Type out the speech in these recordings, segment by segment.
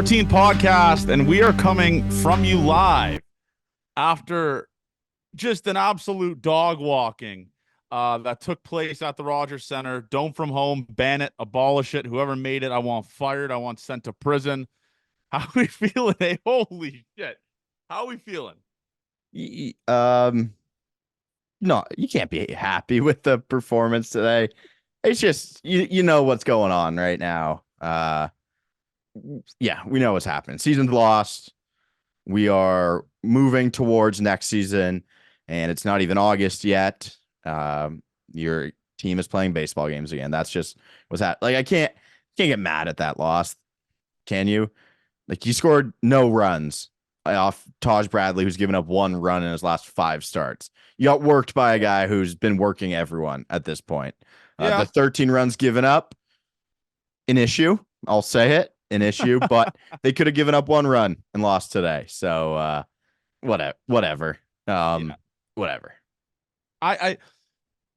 14 podcast, and we are coming from you live after just an absolute dog walking that took place at the Rogers Center. Dome from home, ban it, abolish it. Whoever made it, I want fired. I want sent to prison. How are we feeling? Hey, holy shit. How are we feeling? No, you can't be happy with the performance today. It's just you know what's going on right now. Yeah, we know what's happening. Season's lost. We are moving towards next season, and it's not even August yet. Your team is playing baseball games again. That's just what's that. Like I can't get mad at that loss. Can you? Like you scored no runs off Taj Bradley, who's given up 1 run in his last 5 starts. You got worked by a guy who's been working everyone at this point. The 13 runs given up, an issue. I'll say it, an issue, but they could have given up 1 run and lost today. So whatever. Whatever.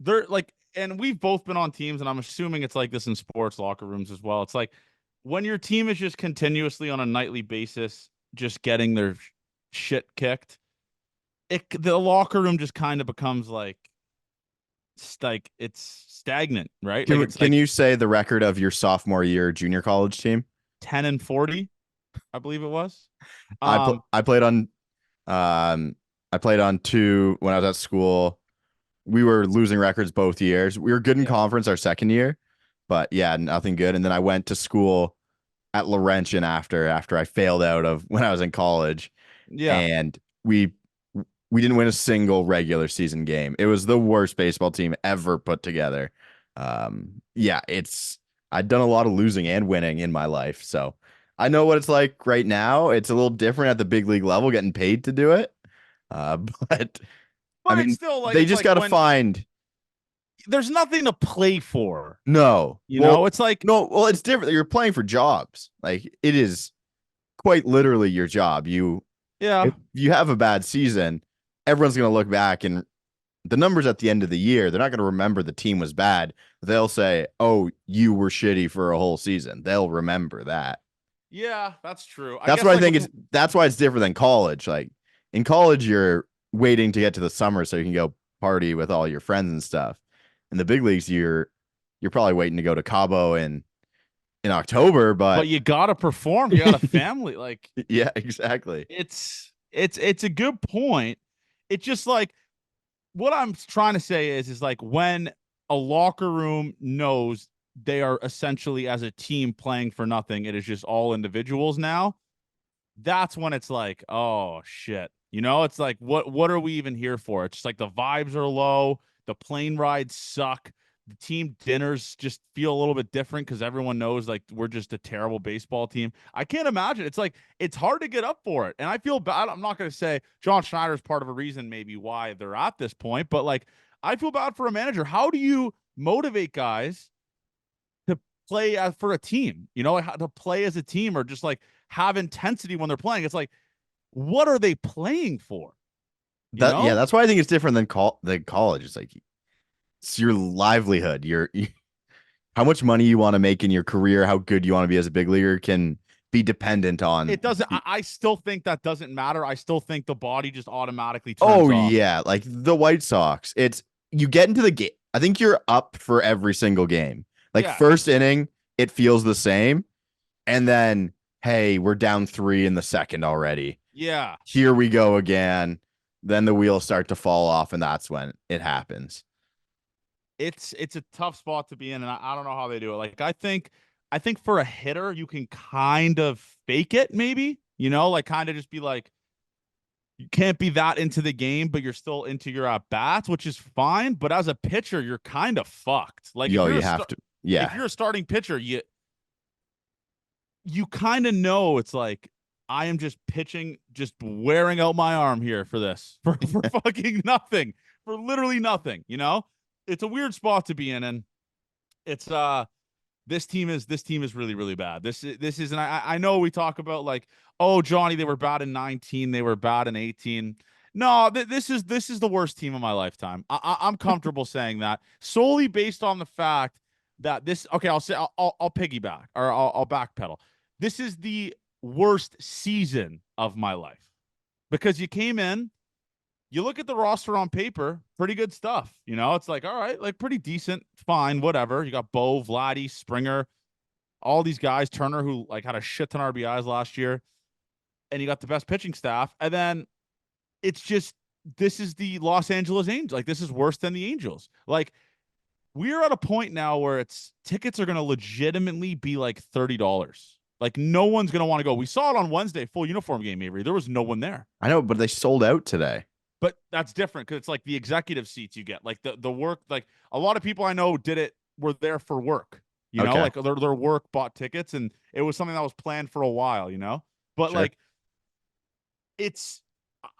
They're like, and we've both been on teams, and I'm assuming it's like this in sports locker rooms as well. It's like when your team is just continuously on a nightly basis, just getting their shit kicked, the locker room just kind of becomes like it's stagnant, right? Can you say the record of your sophomore year junior college team? 10-40, I believe it was. I played on 2 when I was at school. We were losing records both years. We were good in conference our second year, but yeah, nothing good. And then I went to school at Laurentian after I failed out of when I was in college. Yeah. And we didn't win a single regular season game. It was the worst baseball team ever put together. Yeah, I've done a lot of losing and winning in my life. So I know what it's like right now. It's a little different at the big league level, getting paid to do it. But I mean, still, like, they just got to find. There's nothing to play for. No, know, it's like no. Well, it's different. You're playing for jobs. Like it is quite literally your job. If you have a bad season, everyone's going to look back and the numbers at the end of the year, they're not going to remember the team was bad. They'll say, "Oh, you were shitty for a whole season." They'll remember that. Yeah, that's true. That's what I think that's why it's different than college. Like in college, you're waiting to get to the summer so you can go party with all your friends and stuff. In the big leagues, you're probably waiting to go to Cabo in October, but you gotta perform. You got a family, like yeah, exactly. It's a good point. It's just like what I'm trying to say is like when a locker room knows they are essentially as a team playing for nothing, it is just all individuals now. That's when it's like, oh shit. It's like what are we even here for? It's just like the vibes are low, the plane rides suck, the team dinners just feel a little bit different because everyone knows like we're just a terrible baseball team. I can't imagine. It's like it's hard to get up for it. And I feel bad. I'm not going to say John Schneider's part of a reason maybe why they're at this point, but like I feel bad for a manager. How do you motivate guys to play for a team? Like how to play as a team or just like have intensity when they're playing. It's like, what are they playing for? Yeah, that's why I think it's different than college. It's like it's your livelihood. How much money you want to make in your career, how good you want to be as a big leaguer can be dependent on. It doesn't. I still think that doesn't matter. I still think the body just automatically turns off. Yeah, like the White Sox. It's you get into the game. I think you're up for every single game. Like first inning, it feels the same, and then hey, we're down 3 in the second already. Yeah. Here we go again. Then the wheels start to fall off, and that's when it happens. It's a tough spot to be in, and I don't know how they do it. Like I think for a hitter, you can kind of fake it, maybe, like kind of just be like, you can't be that into the game, but you're still into your at bats, which is fine. But as a pitcher, you're kind of fucked. Like you have to. Yeah. If you're a starting pitcher, you kind of know it's like, I am just pitching, just wearing out my arm here for this, for fucking nothing, for literally nothing, It's a weird spot to be in, and it's this team is really, really bad. This is, and I know we talk about like, oh, Johnny, they were bad in 19, they were bad in 18. No, this is the worst team of my lifetime. I'm comfortable saying that solely based on the fact that this. Okay, I'll say I'll piggyback or I'll backpedal. This is the worst season of my life because you came in, you look at the roster on paper, pretty good stuff. You know, it's like, all right, like pretty decent, fine, whatever. You got Bo, Vladdy, Springer, all these guys, Turner, who like had a shit ton of RBIs last year, and you got the best pitching staff. And then it's just, this is the Los Angeles Angels. Like, this is worse than the Angels. Like, we're at a point now where it's tickets are going to legitimately be like $30. Like, no one's going to want to go. We saw it on Wednesday, full uniform game, Avery. There was no one there. I know, but they sold out today. But that's different because it's like the executive seats you get. Like the work, like a lot of people I know were there for work. You know, Okay. like their work bought tickets, and it was something that was planned for a while, you know? But Sure. like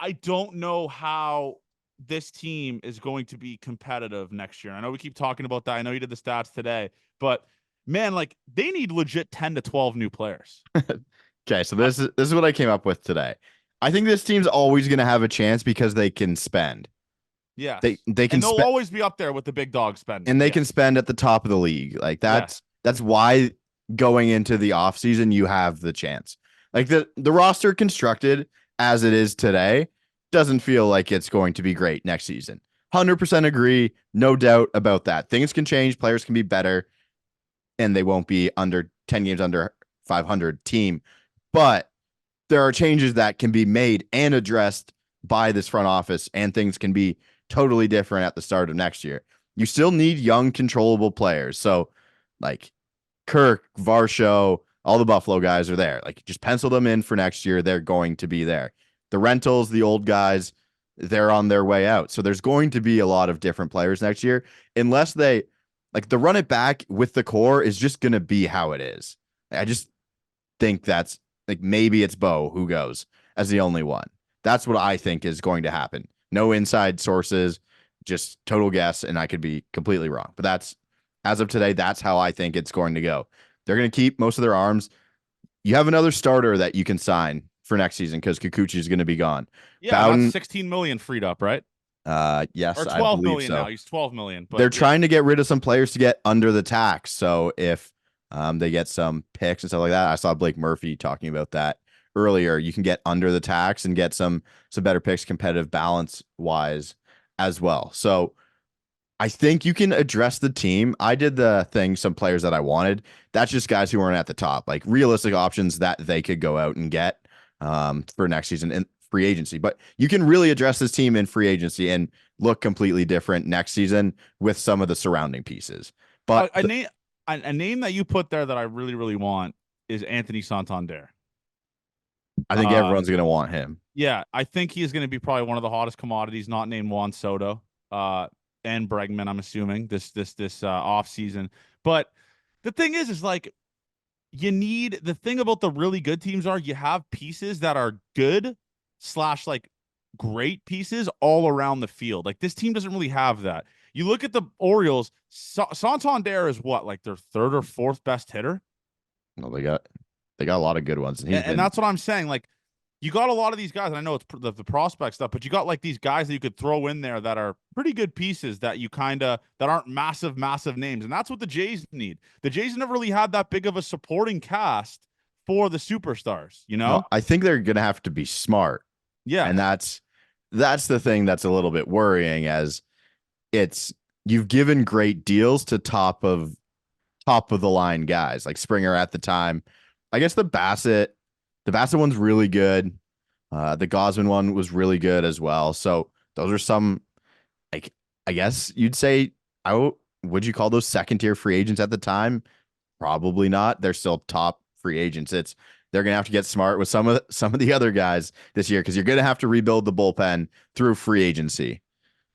I don't know how this team is going to be competitive next year. I know we keep talking about that. I know you did the stats today, but man, like they need legit 10 to 12 new players. Okay, so this is what I came up with today. I think this team's always going to have a chance because they can spend. Yes. They can and they'll spend, always be up there with the big dog spending. and they yes. can spend at the top of the league. Like that's why going into the offseason you have the chance. Like the roster constructed as it is today doesn't feel like it's going to be great next season. 100% agree, no doubt about that. Things can change, players can be better, and they won't be under 10 games under 500 team. But there are changes that can be made and addressed by this front office, and things can be totally different at the start of next year. You still need young, controllable players. So, like Kirk, Varsho, all the Buffalo guys are there. Like, just pencil them in for next year. They're going to be there. The rentals, the old guys, they're on their way out. So there's going to be a lot of different players next year, unless they like the run it back with the core is just going to be how it is. I just think that's like maybe it's Bo who goes as the only one. That's what I think is going to happen. No inside sources, just total guess, and I could be completely wrong. But that's as of today, that's how I think it's going to go. They're going to keep most of their arms. You have another starter that you can sign for next season because Kikuchi is going to be gone. Yeah, Bowden, that's 16 million freed up, right? Yes, Or I 12 believe million so. now. He's 12 million. But they're trying to get rid of some players to get under the tax. So if they get some picks and stuff like that, I saw Blake Murphy talking about that earlier. You can get under the tax and get some better picks, competitive balance wise as well. So I think you can address the team. I did the thing, some players that I wanted. That's just guys who weren't at the top, like realistic options that they could go out and get for next season in free agency. But you can really address this team in free agency and look completely different next season with some of the surrounding pieces. But a name that you put there that I really, really want is Anthony Santander. I think everyone's going to want him. Yeah, I think he is going to be probably one of the hottest commodities, not named Juan Soto and Bregman, I'm assuming, this off season. But the thing is like you need the thing about the really good teams are you have pieces that are good / like great pieces all around the field. Like this team doesn't really have that. You look at the Orioles, Santander is what, like their third or fourth best hitter? Well, they got a lot of good ones, And that's what I'm saying. Like you got a lot of these guys, and I know it's the prospect stuff, but you got like these guys that you could throw in there that are pretty good pieces that you that aren't massive names. And that's what the Jays need. The Jays never really had that big of a supporting cast for the superstars, you know? No, I think they're going to have to be smart. Yeah. And that's the thing that's a little bit worrying, as you've given great deals to top of the line guys like Springer at the time. I guess the Bassett one's really good. The Gosman one was really good as well. So those are some, like, I guess you'd say, would you call those second tier free agents at the time? Probably not. They're still top free agents. They're gonna have to get smart with some of the other guys this year, because you're gonna have to rebuild the bullpen through free agency.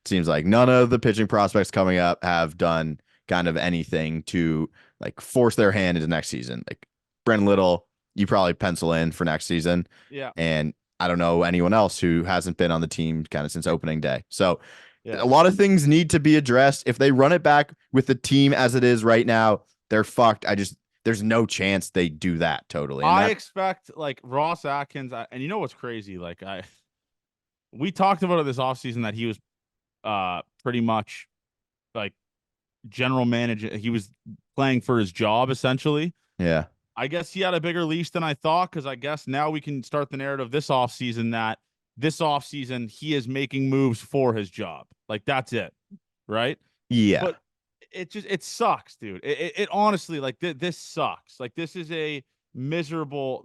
It seems like none of the pitching prospects coming up have done kind of anything to like force their hand into next season. Like Brent Little, you probably pencil in for next season. Yeah. And I don't know anyone else who hasn't been on the team kind of since opening day. So Yeah. a lot of things need to be addressed. If they run it back with the team as it is right now, they're fucked. There's no chance they do that totally. And I expect like Ross Atkins, and you know what's crazy? Like we talked about it this offseason that he was pretty much like general manager. He was playing for his job essentially. yeah. I guess he had a bigger leash than I thought, because I guess now we can start the narrative this offseason that this offseason he is making moves for his job. Like, that's it, right? Yeah. But it sucks, dude. It honestly, like, this sucks. Like, this is a miserable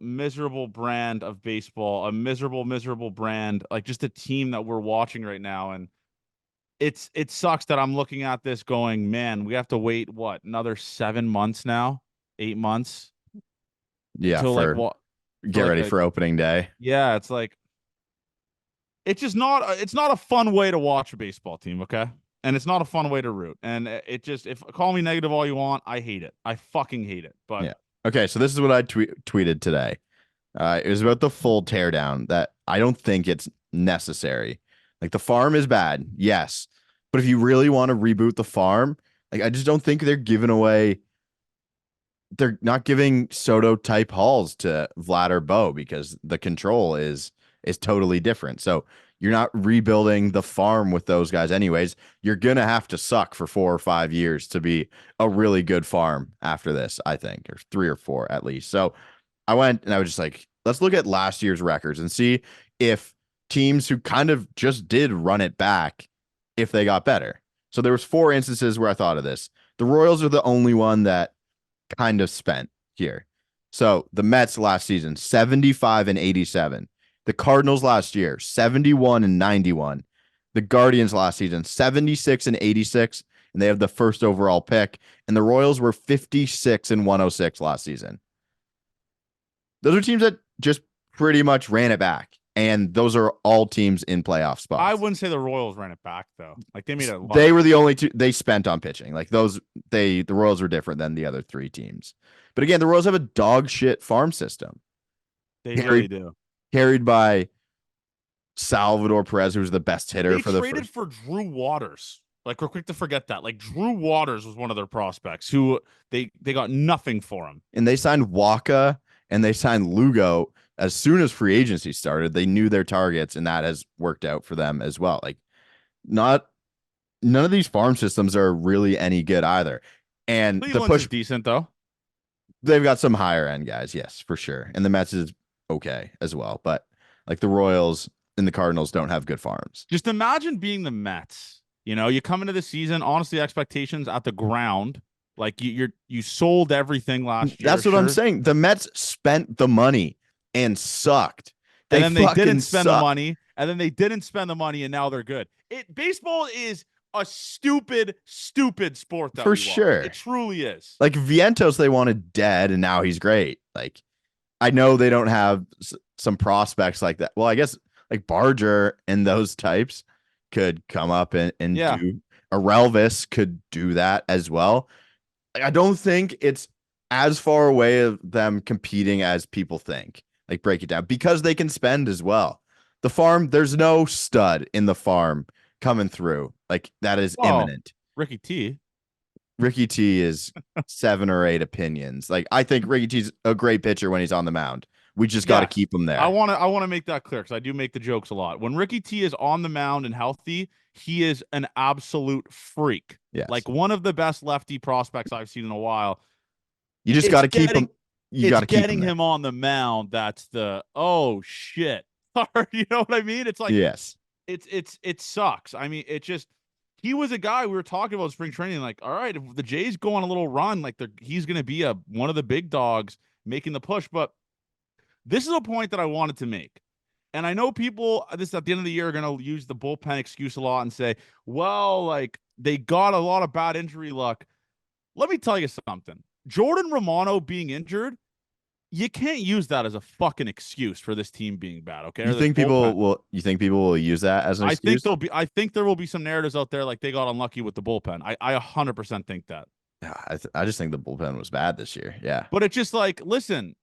brand of baseball, a miserable brand, like just a team that we're watching right now. And it sucks that I'm looking at this going, man, we have to wait what, another 7 months now, 8 months Yeah. until like For what, for get like ready a, for opening day. yeah, it's like it's just not it's not a fun way to watch a baseball team, okay? And it's not a fun way to root. And it just, if call me negative all you want, I hate it. I fucking hate it. But Yeah. Okay. So this is what I tweeted today. It was about the full teardown that I don't think it's necessary. Like the farm is bad, yes, but if you really want to reboot the farm, like I just don't think they're giving away. They're not giving Soto type hauls to Vlad or Bo because the control is totally different. So you're not rebuilding the farm with those guys anyways. You're gonna have to suck for 4 or 5 years to be a really good farm after this, I think, or 3 or 4 at least. So I went and I was just like, let's look at last year's records and see if teams who kind of just did run it back, if they got better. So there was 4 instances where I thought of this. The Royals are the only one that kind of spent here. So the Mets last season, 75 and 87. The Cardinals last year, 71 and 91. The Guardians last season, 76 and 86, and they have the first overall pick. And the Royals were 56 and 106 last season. Those are teams that just pretty much ran it back. And those are all teams in playoff spots. I wouldn't say the Royals ran it back though. Like they made it. They were the only two they spent on pitching. Like the Royals were different than the other 3 teams. But again, the Royals have a dog shit farm system. They really do. Carried by Salvador Perez, who's the best hitter for the They traded for Drew Waters. Like, we're quick to forget that. Like, Drew Waters was one of their prospects who they got nothing for him. And they signed Waka and they signed Lugo as soon as free agency started. They knew their targets, and that has worked out for them as well. Like, none of these farm systems are really any good either. And Cleveland's the push is decent though. They've got some higher end guys, yes, for sure. And the Mets is okay as well. But like the Royals and the Cardinals don't have good farms. Just imagine being the Mets. You know, you come into the season, honestly, expectations at the ground. Like you sold everything last year. That's what I'm saying. The Mets spent the money and sucked. And then they didn't spend the money. And then they didn't spend the money, and now they're good. Baseball is a stupid sport. That for sure. It truly is. Like Vientos, they wanted dead, and now he's great. Like, I know they don't have some prospects like that. Well, I guess like Barger and those types could come up and yeah. do. Relvis could do that as well. I don't think it's as far away of them competing as people think. Like, break it down, because they can spend as well. The farm, there's no stud in the farm coming through. Like, that is imminent. Ricky T is 7 or 8 opinions. Like, I think Ricky T's a great pitcher when he's on the mound. We just got to keep him there. I want to make that clear, because I do make the jokes a lot. When Ricky T is on the mound and healthy, he is an absolute freak. Yes. Like one of the best lefty prospects I've seen in a while. You just got to keep him. You got to keep him on the mound. That's the, oh shit. You know what I mean? It's like, yes, it sucks. I mean, he was a guy we were talking about spring training. Like, all right, if the Jays go on a little run, like he's going to be one of the big dogs making the push. But this is a point that I wanted to make. And I know people at the end of the year are going to use the bullpen excuse a lot and say, well, like they got a lot of bad injury luck. Let me tell you something. Jordan Romano being injured, you can't use that as a fucking excuse for this team being bad. Okay. You think people will use that as an excuse? I think there will be some narratives out there like they got unlucky with the bullpen. I 100% think that. I just think the bullpen was bad this year. Yeah. But it's just like, listen,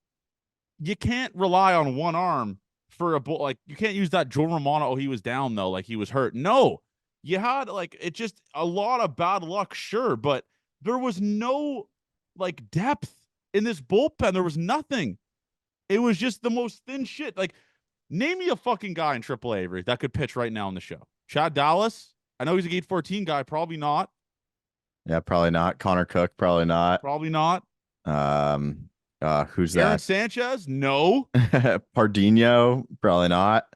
you can't rely on one arm for like you can't use that Jordan Romano. Oh, he was down though, like he was hurt. No, you had like it just a lot of bad luck, sure, but there was no like depth in this bullpen. There was nothing. It was just the most thin shit. Like, name me a fucking guy in AAA, Avery, that could pitch right now in the show. Chad Dallas. I know he's a gate 14 guy. Probably not. Yeah, probably not. Connor Cook, probably not. Probably not. Who's Aaron that? Sanchez? No. Pardinho? Probably not.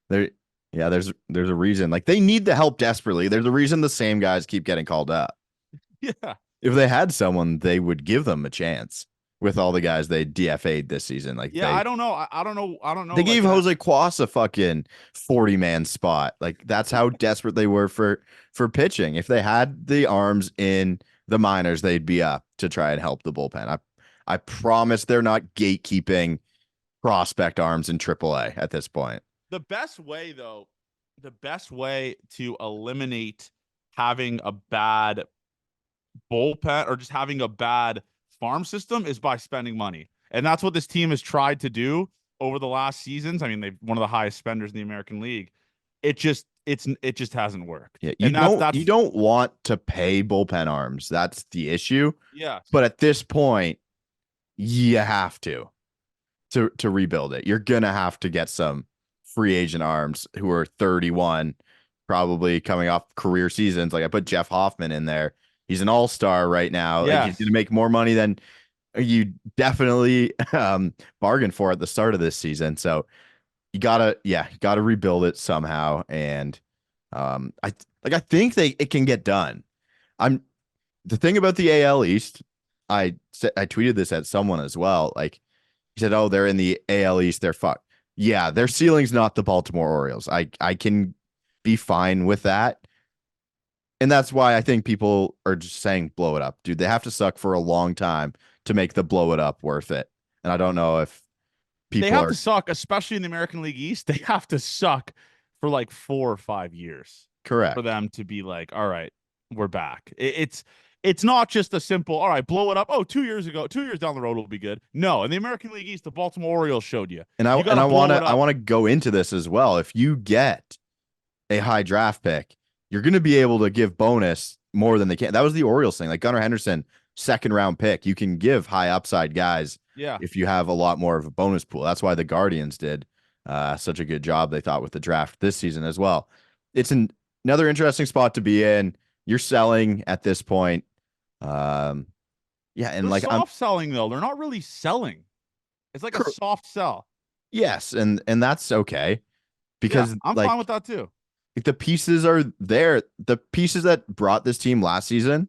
There, yeah, there's a reason. Like they need the help desperately. There's a reason the same guys keep getting called up. Yeah. If they had someone, they would give them a chance with all the guys they DFA'd this season. Like Yeah, I don't know. I don't know. I don't know. they Like, gave and Jose Cuas a fucking 40-man spot. Like that's how desperate they were for pitching. If they had the arms in the minors, they'd be up to try and help the bullpen. I promise they're not gatekeeping prospect arms in AAA at this point. the best way, though, the best way to eliminate having a bad bullpen or just having a bad farm system is by spending money. And that's what this team has tried to do over the last seasons. I mean, they've one of the highest spenders in the American League. It just hasn't worked. Yeah, And you that's don't want to pay bullpen arms. That's the issue. yeah. But at this point, you have to rebuild it. You're gonna have to get some free agent arms who are 31, probably coming off career seasons. Like I put Jeff Hoffman in there. He's an all-star right now. Like he's Yes. gonna make more money than you definitely bargained for at the start of this season. So you gotta rebuild it somehow. And I think it can get done. I'm the thing about the AL East. I tweeted this at someone as well. Like he said, "Oh, they're in the AL East. They're fucked." Yeah, their ceiling's not the Baltimore Orioles. I can be fine with that. And that's why I think people are just saying blow it up. Dude, they have to suck for a long time to make the blow it up worth it. And I don't know if They people have are to suck, especially in the American League East. They have to suck for like 4 or 5 years for correct. them to be like, all right, we're back. It's not just a simple, all right, blow it up. Oh, 2 years ago, 2 years down the road will be good. No, in the American League East, the Baltimore Orioles showed you. And You got to blow it I up. want to go into this as well. If you get a high draft pick, you're going to be able to give bonus more than they can. That was the Orioles thing. Like Gunnar Henderson, second round pick, you can give high upside guys Yeah. if you have a lot more of a bonus pool. That's why the Guardians did such a good job, they thought, with the draft this season as well. It's another interesting spot to be in. You're selling at this point. Yeah, and They're like I'm soft selling, though. They're not really selling. It's like a soft sell. yes, and that's okay Yeah, because I'm like fine with that, too. the pieces are there. The pieces that brought this team last season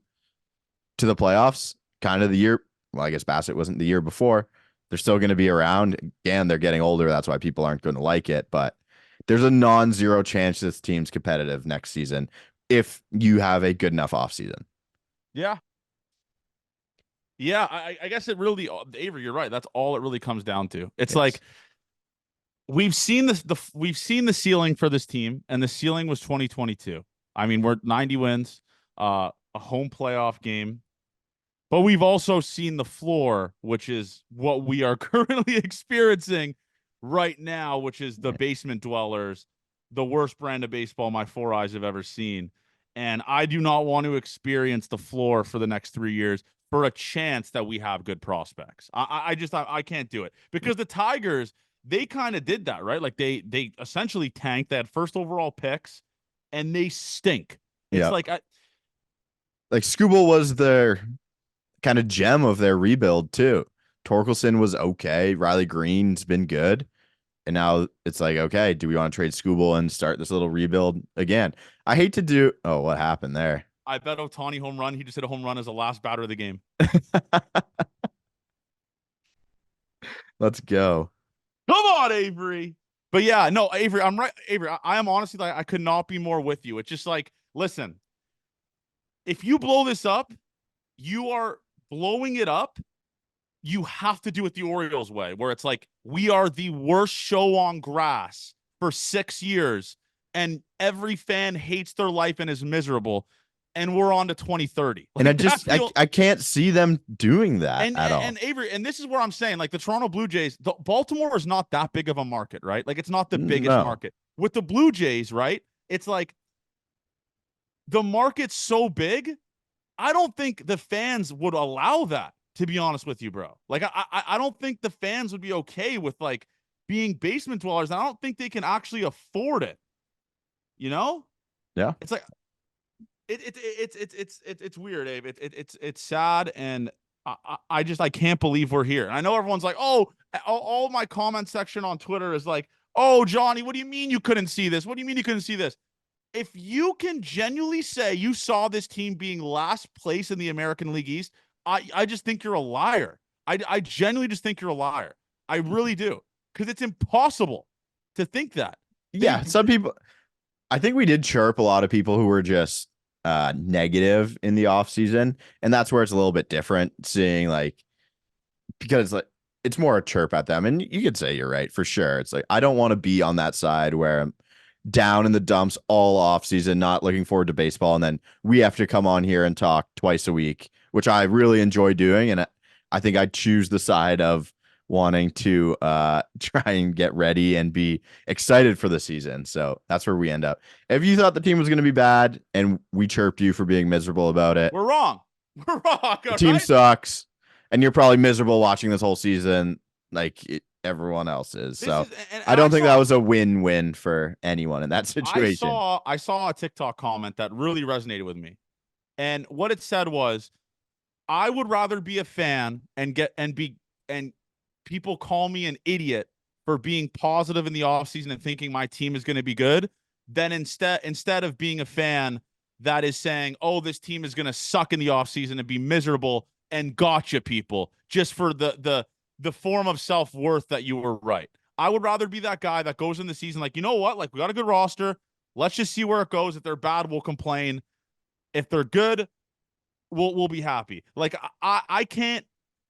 to the playoffs, kind of the year. Well, I guess Bassett wasn't the year before. They're still going to be around. Again, they're getting older. That's why people aren't going to like it. But there's a non-zero chance this team's competitive next season if you have a good enough offseason. Yeah. Yeah, I guess it really, Avery, you're right. That's all it really comes down to. It's Yes. like we've seen we've seen the ceiling for this team, and the ceiling was 2022. I mean, we're 90 wins, a home playoff game, but we've also seen the floor, which is what we are currently experiencing right now, which is the basement dwellers, the worst brand of baseball my four eyes have ever seen. And I do not want to experience the floor for the next 3 years for a chance that we have good prospects. I can't do it because the Tigers, they kind of did that, right? Like they essentially tanked. They had first overall picks, and they stink. It's Yeah. like Like Skubal was their kind of gem of their rebuild too. Torkelson was okay. Riley Green's been good. And now it's like, okay, do we want to trade Skubal and start this little rebuild again? I hate to do. Oh, what happened there? I bet Ohtani home run. He just hit a home run as the last batter of the game. Let's go. Come on, Avery. But yeah, no, Avery, I'm right. Avery, I am honestly like I could not be more with you. It's just like, listen, if you blow this up, you are blowing it up. You have to do it the Orioles way, where it's like we are the worst show on grass for 6 years, and every fan hates their life and is miserable, and we're on to 2030. And I can't see them doing that at all. And Avery, and this is where I'm saying, like the Toronto Blue Jays, Baltimore is not that big of a market, right? Like it's not the biggest market. With the Blue Jays, right? It's like the market's so big, I don't think the fans would allow that, to be honest with you, bro. Like I don't think the fans would be okay with like being basement dwellers. I don't think they can actually afford it. You know? Yeah. It's like it's weird, Abe. It's sad, and I can't believe we're here. And I know everyone's like, oh, all my comment section on Twitter is like, oh, Johnny, what do you mean you couldn't see this? What do you mean you couldn't see this? If you can genuinely say you saw this team being last place in the American League East, I just think you're a liar. I genuinely just think you're a liar. I really do. Because it's impossible to think that. Yeah, some people. I think we did chirp a lot of people who were just negative in the offseason, and that's where it's a little bit different. Seeing like because like it's more a chirp at them, and you could say you're right for sure. It's like I don't want to be on that side where I'm down in the dumps all off season, not looking forward to baseball, and then we have to come on here and talk twice a week, which I really enjoy doing, and I think I choose the side of wanting to try and get ready and be excited for the season. So that's where we end up. If you thought the team was going to be bad and we chirped you for being miserable about it, we're wrong. We're wrong. The team sucks, and you're probably miserable watching this whole season like everyone else is. So I don't think that was a win-win for anyone in that situation. I saw a TikTok comment that really resonated with me. And what it said was, I would rather be a fan and people call me an idiot for being positive in the offseason and thinking my team is going to be good, than instead of being a fan that is saying, oh, this team is going to suck in the offseason and be miserable and gotcha people just for the form of self-worth that you were right. I would rather be that guy that goes in the season like, you know what? Like, we got a good roster. Let's just see where it goes. If they're bad, we'll complain. If they're good, we'll be happy. Like, I can't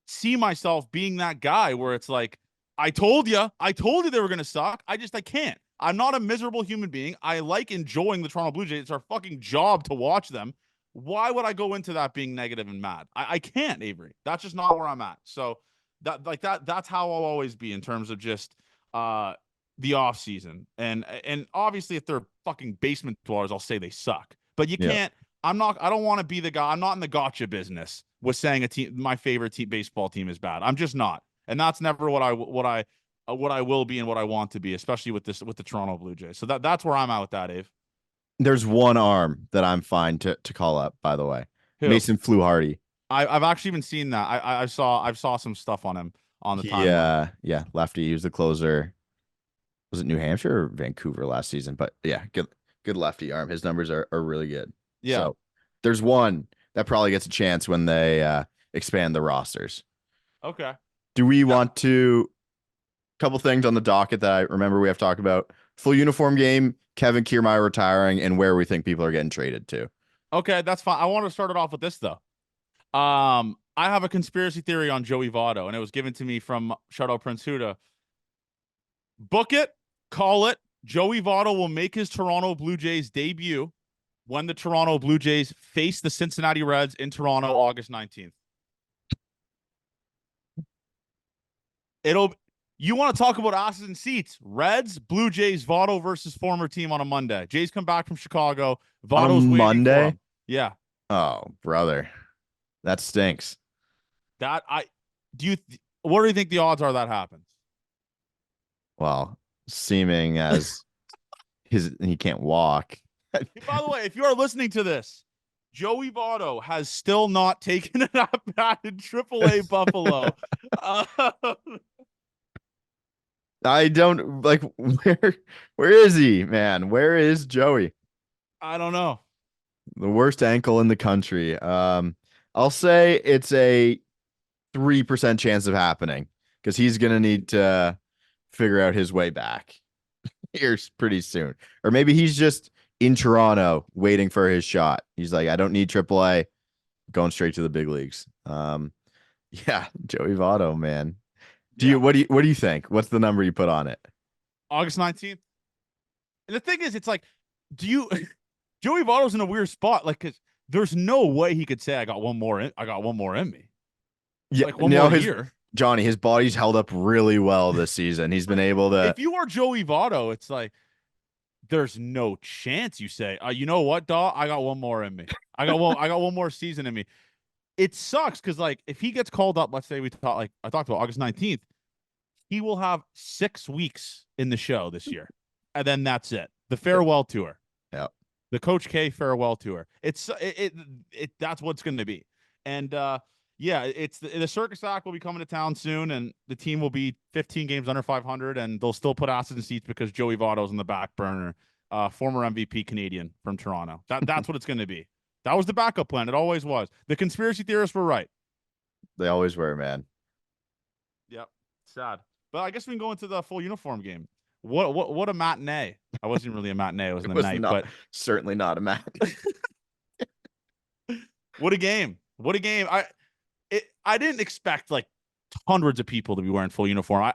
see myself being that guy where it's like, I told you they were going to suck. I can't. I'm not a miserable human being. I like enjoying the Toronto Blue Jays. It's our fucking job to watch them. Why would I go into that being negative and mad? I can't, Avery. That's just not where I'm at. So that's how I'll always be in terms of just the off season. And obviously if they're fucking basement dwellers, I'll say they suck. But you can't. I don't want to be the guy. I'm not in the gotcha business with saying my favorite baseball team is bad. I'm just not. And that's never what I will be and what I want to be, especially with the Toronto Blue Jays. So that's where I'm at with that, Ave. There's one arm that I'm fine to call up, by the way. Who? Mason Fluharty. I've actually been seeing that. I saw some stuff on him on the timeline. Yeah, lefty. He was the closer. Was it New Hampshire or Vancouver last season? But yeah, good lefty arm. His numbers are really good. Yeah. So there's one that probably gets a chance when they expand the rosters. Okay. Do we want to couple things on the docket that I remember we have to talk about? Full uniform game, Kevin Kiermaier retiring, and where we think people are getting traded to. Okay, that's fine. I want to start it off with this though. I have a conspiracy theory on Joey Votto, and it was given to me from Shadow Prince Huda. Book it, call it. Joey Votto will make his Toronto Blue Jays debut when the Toronto Blue Jays face the Cincinnati Reds in Toronto, August 19th. You want to talk about asses and seats? Reds, Blue Jays, Votto versus former team on a Monday. Jays come back from Chicago. Votto's on Monday? Yeah. Oh, brother. That stinks. What do you think the odds are that happens? Well, seeming as he can't walk. By the way, if you are listening to this, Joey Votto has still not taken an at-bat in AAA Buffalo. I don't like where is he, man? Where is Joey? I don't know. The worst ankle in the country. I'll say it's a 3% chance of happening because he's gonna need to figure out his way back here pretty soon. Or maybe he's just in Toronto waiting for his shot. He's like, I don't need AAA, going straight to the big leagues. Yeah, Joey Votto, man. What do you think? What's the number you put on it? August 19th. And the thing is, it's like, Joey Votto's in a weird spot, like, because there's no way he could say I got one more in me. Yeah, like one more year. Johnny, his body's held up really well this season. He's been able to. If you are Joey Votto, it's like there's no chance you say, you know what, dawg? I got one more in me. I got one more season in me. It sucks because, like, if he gets called up, let's say I talked about August 19th, he will have 6 weeks in the show this year, and then that's it. The farewell tour. Yeah. The Coach K farewell tour. That's what it's going to be. And yeah, it's the Circus Act will be coming to town soon, and the team will be 15 games under 500, and they'll still put asses in seats because Joey Votto's in the back burner, former MVP Canadian from Toronto. That's what it's going to be. That was the backup plan. It always was. The conspiracy theorists were right. They always were, man. Yep, sad. But I guess we can go into the full uniform game. What a matinee! I wasn't really a matinee. It was in It the was night, not but certainly not a match. what a game! What a game! I didn't expect like hundreds of people to be wearing full uniform.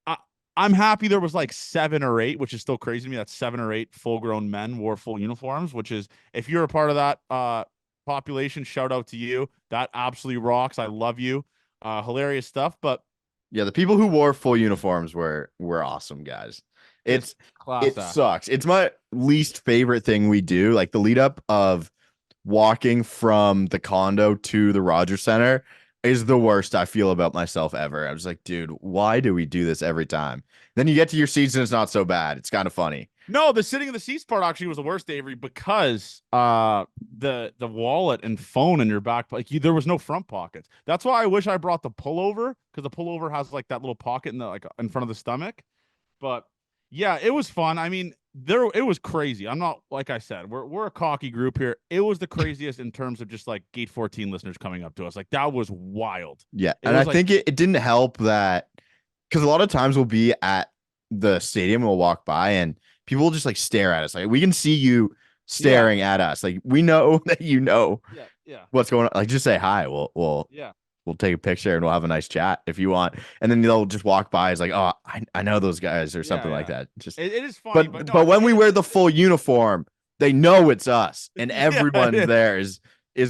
I I'm happy there was like 7 or 8, which is still crazy to me. That 7 or 8 full grown men wore full uniforms, which is, if you're a part of that population, shout out to you. That absolutely rocks. I love you. Hilarious stuff. But Yeah, the people who wore full uniforms were awesome, guys. it's class It act. sucks. It's my least favorite thing we do. Like the lead up of walking from the condo to the Rogers Center is the worst I feel about myself ever. I was like, dude, why do we do this every time? Then you get to your seats and it's not so bad. It's kind of funny. No, the sitting in the seats part actually was the worst, Avery, because the wallet and phone in your back, like there was no front pockets. That's why I wish I brought the pullover, because the pullover has like that little pocket in the like in front of the stomach. But yeah, it was fun. I mean, it was crazy. I'm not, like I said, we're a cocky group here. It was the craziest in terms of just like Gate 14 listeners coming up to us. Like that was wild. Yeah. It And I was like, think it didn't help that because a lot of times we'll be at the stadium, we'll walk by and people will just like stare at us. Like we can see you staring at us. Like we know that you know yeah, yeah, what's going on. Like just say hi. yeah. We'll take a picture and we'll have a nice chat if you want. And then they'll just walk by. It's like, oh, I know those guys or Yeah, something like yeah. that. Just It is funny, but no, but when it we is, wear the full uniform, they know it's us, and yeah, everyone there is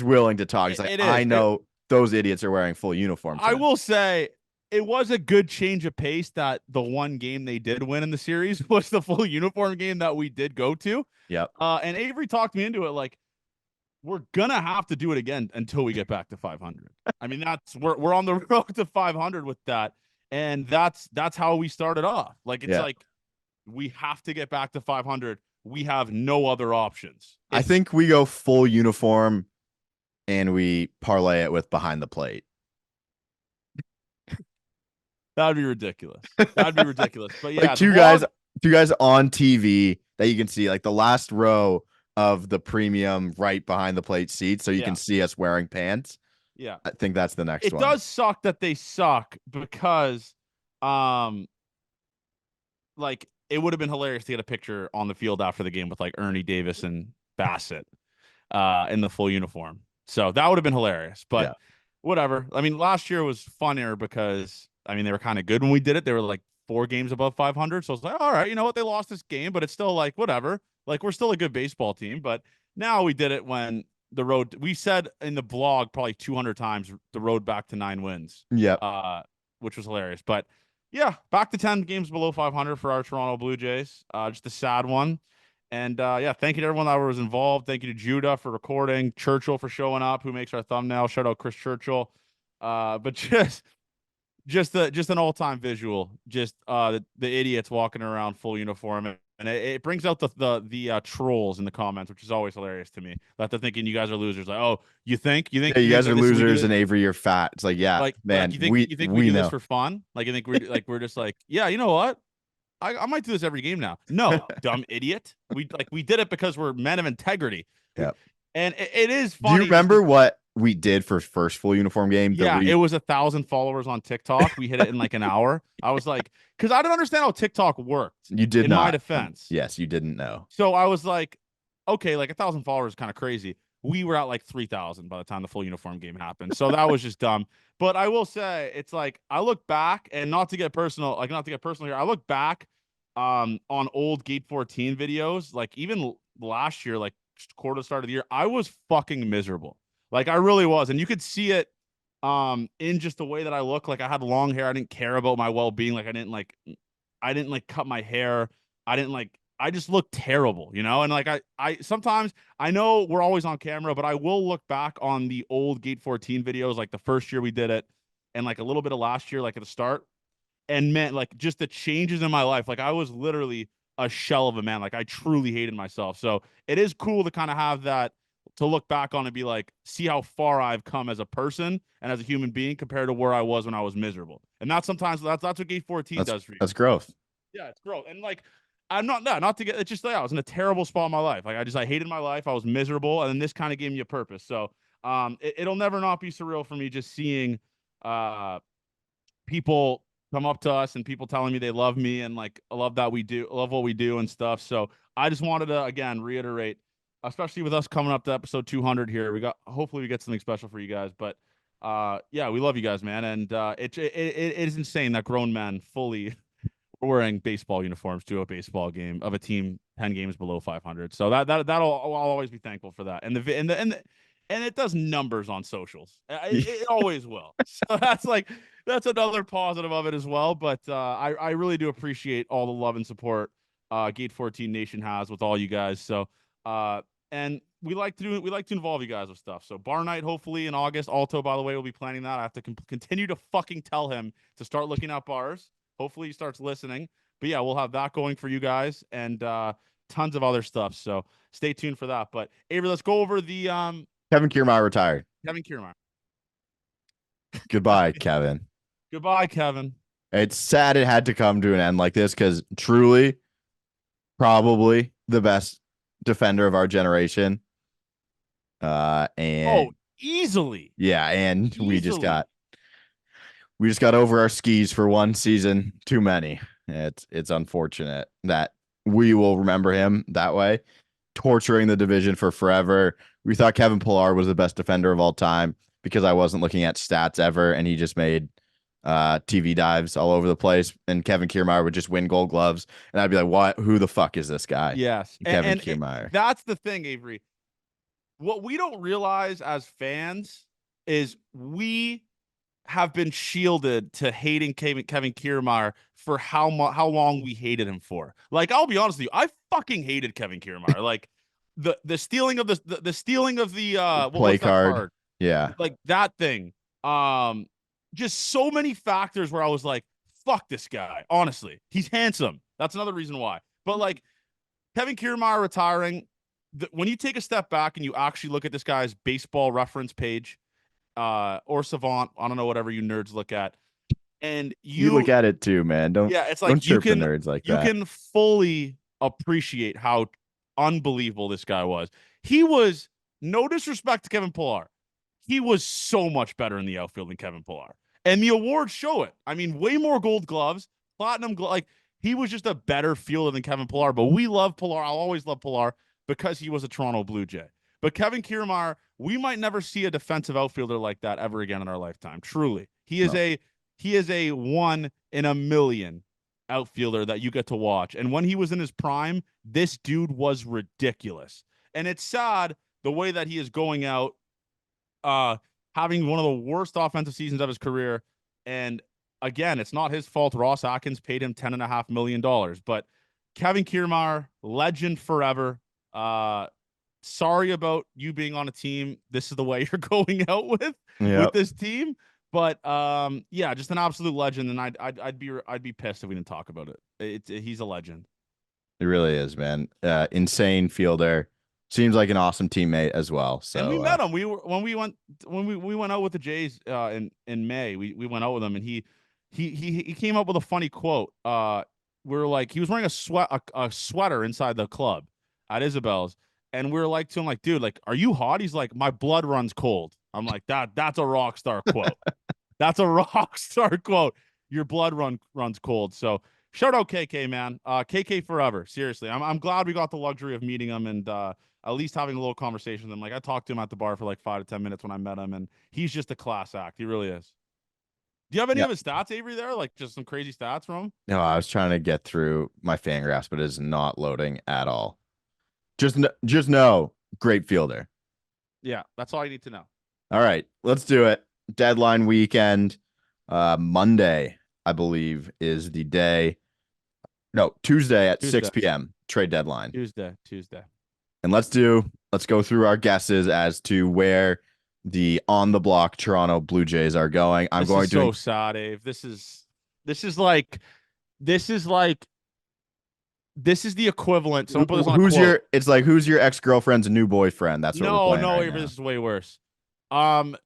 willing to talk. It's like it I is. know those idiots are wearing full uniform I tonight. will say it was a good change of pace that the one game they did win in the series was the full uniform game that we did go to. Yep. And Avery talked me into it. Like, we're gonna have to do it again until we get back to 500. I mean, we're on the road to 500 with that, and that's how we started off. Like, it's Yeah. like we have to get back to 500. We have no other options. I think we go full uniform and we parlay it with behind the plate. That'd be ridiculous. That'd be ridiculous. But yeah, Like two guys on TV that you can see, like the last row of the premium right behind the plate seat, so you can see us wearing pants. Yeah. I think that's the next one. It does suck that they suck because like it would have been hilarious to get a picture on the field after the game with like Ernie Davis and Bassett in the full uniform. So that would have been hilarious. But whatever. I mean, last year was funnier because I mean they were kind of good when we did it. They were like 4 games above 500. So it's like, all right, you know what? They lost this game, but it's still like whatever. Like we're still a good baseball team. But now we did it when the road, we said in the blog probably 200 times, the road back to 9 wins. Yeah. Which was hilarious. But yeah, back to 10 games below 500 for our Toronto Blue Jays. Just a sad one. And yeah, thank you to everyone that was involved. Thank you to Judah for recording, Churchill for showing up, who makes our thumbnail. Shout out Chris Churchill. But just an all-time visual. Just the idiots walking around full uniform, and it brings out the trolls in the comments, which is always hilarious to me. That they're thinking you guys are losers. Like, oh, you think Yeah, you guys are losers, and Avery, you're fat. It's like, yeah, man, you think we do know this for fun? Like, you think we're just like, yeah, you know what? I might do this every game now. No, dumb idiot. We did it because we're men of integrity. Yeah. And it is funny. Do you remember what we did for first full uniform game? Yeah, it was 1,000 followers on TikTok. We hit it in like an hour. I was like, because I don't understand how TikTok worked. You did in not. my defense. Yes, you didn't know. So I was like, okay, like 1,000 followers is kind of crazy. We were at like 3,000 by the time the full uniform game happened. So that was just dumb. But I will say, it's like I look back, and not to get personal here. I look back on old Gate 14 videos, like even last year, like quarter start of the year, I was fucking miserable. Like I really was. And you could see it in just the way that I look. Like I had long hair. I didn't care about my well-being. Like I didn't like cut my hair. I just looked terrible, you know? And like I sometimes, I know we're always on camera, but I will look back on the old Gate 14 videos, like the first year we did it, and like a little bit of last year, like at the start. And man, like just the changes in my life. Like I was literally a shell of a man. Like I truly hated myself. So it is cool to kind of have that to look back on and be like, see how far I've come as a person and as a human being compared to where I was when I was miserable. And that's what Gate 14 does for you. That's growth. Yeah, it's growth. And like, I'm not to get, it's just like, I was in a terrible spot in my life. Like, I hated my life. I was miserable. And then this kind of gave me a purpose. So, it'll never not be surreal for me just seeing, people come up to us and people telling me they love me and like I love what we do and stuff. So I just wanted to again reiterate, especially with us coming up to episode 200 here, hopefully we get something special for you guys. But yeah, we love you guys, man, and it is insane that grown men fully wearing baseball uniforms to a baseball game of a team 10 games below 500. So I'll always be thankful for that. And it does numbers on socials. It always will. So that's another positive of it as well. But I really do appreciate all the love and support Gate 14 Nation has with all you guys. So and we like to involve you guys with stuff. So bar night, hopefully in August. Alto, by the way, will be planning that. I have to continue to fucking tell him to start looking at bars. Hopefully he starts listening. But yeah, we'll have that going for you guys and tons of other stuff. So stay tuned for that. But Avery, let's go over the Kevin Kiermaier retired. Kevin Kiermaier. Goodbye, Kevin. Goodbye, Kevin. It's sad it had to come to an end like this because truly, probably the best defender of our generation. And easily. Yeah, and easily. We just got over our skis for one season too many. It's unfortunate that we will remember him that way, torturing the division for forever. We thought Kevin Pillar was the best defender of all time because I wasn't looking at stats ever, and he just made TV dives all over the place. And Kevin Kiermaier would just win Gold Gloves, and I'd be like, "What? Who the fuck is this guy?" Yes, Kevin Kiermaier. That's the thing, Avery. What we don't realize as fans is we have been shielded to hating Kevin Kiermaier for how long we hated him for. Like, I'll be honest with you, I fucking hated Kevin Kiermaier. Like the stealing of the stealing of the play card. Yeah. Like that thing. Just so many factors where I was like, fuck this guy. Honestly, he's handsome. That's another reason why. But like Kevin Kiermaier retiring, when you take a step back and you actually look at this guy's baseball reference page, or Savant, I don't know, whatever you nerds look at, and you look at it too, man. It's like don't chirp the nerds like that. You can fully appreciate how unbelievable this guy was. He was, no disrespect to Kevin Pillar, he was so much better in the outfield than Kevin Pillar, and the awards show it. I mean, way more Gold Gloves, platinum like he was just a better fielder than Kevin Pillar. But we love Pillar. I'll always love Pillar because he was a Toronto Blue Jay. But Kevin Kiermaier, we might never see a defensive outfielder like that ever again in our lifetime. Truly. He is a 1 in a million outfielder that you get to watch. And when he was in his prime, this dude was ridiculous. And it's sad the way that he is going out, having one of the worst offensive seasons of his career. And again, it's not his fault. Ross Atkins paid him $10.5 million. But Kevin Kiermaier, legend forever. Sorry about you being on a team. This is the way you're going out with this team. But yeah, just an absolute legend. And I'd be pissed if we didn't talk about it. He's a legend. He really is, man. Insane fielder. Seems like an awesome teammate as well. So and we met him. When we went out with the Jays in May. We went out with him, and he came up with a funny quote. We're like, he was wearing a sweater inside the club at Isabel's. And we were like to him, like, dude, like, are you hot? He's like, my blood runs cold. I'm like, that's a rock star quote. That's a rock star quote. Your blood runs cold. So shout out KK, man. KK forever. Seriously. I'm glad we got the luxury of meeting him and at least having a little conversation with him. Like, I talked to him at the bar for like 5 to 10 minutes when I met him, and he's just a class act. He really is. Do you have any of his stats, Avery, there? Like, just some crazy stats from him? No, I was trying to get through my Fangraphs, but it is not loading at all. Just know, great fielder. Yeah, that's all you need to know. All right, let's do it. Deadline weekend. Monday, I believe, is the day. No, Tuesday at 6 p.m. Trade deadline. Tuesday. And let's go through our guesses as to where the on the block Toronto Blue Jays are going. So sad, Dave. This is like this is the equivalent. Someone put this on a Who's quote. your? It's like who's your ex-girlfriend's new boyfriend? That's what we're No, playing no, right Avery, now. this is way worse. Um,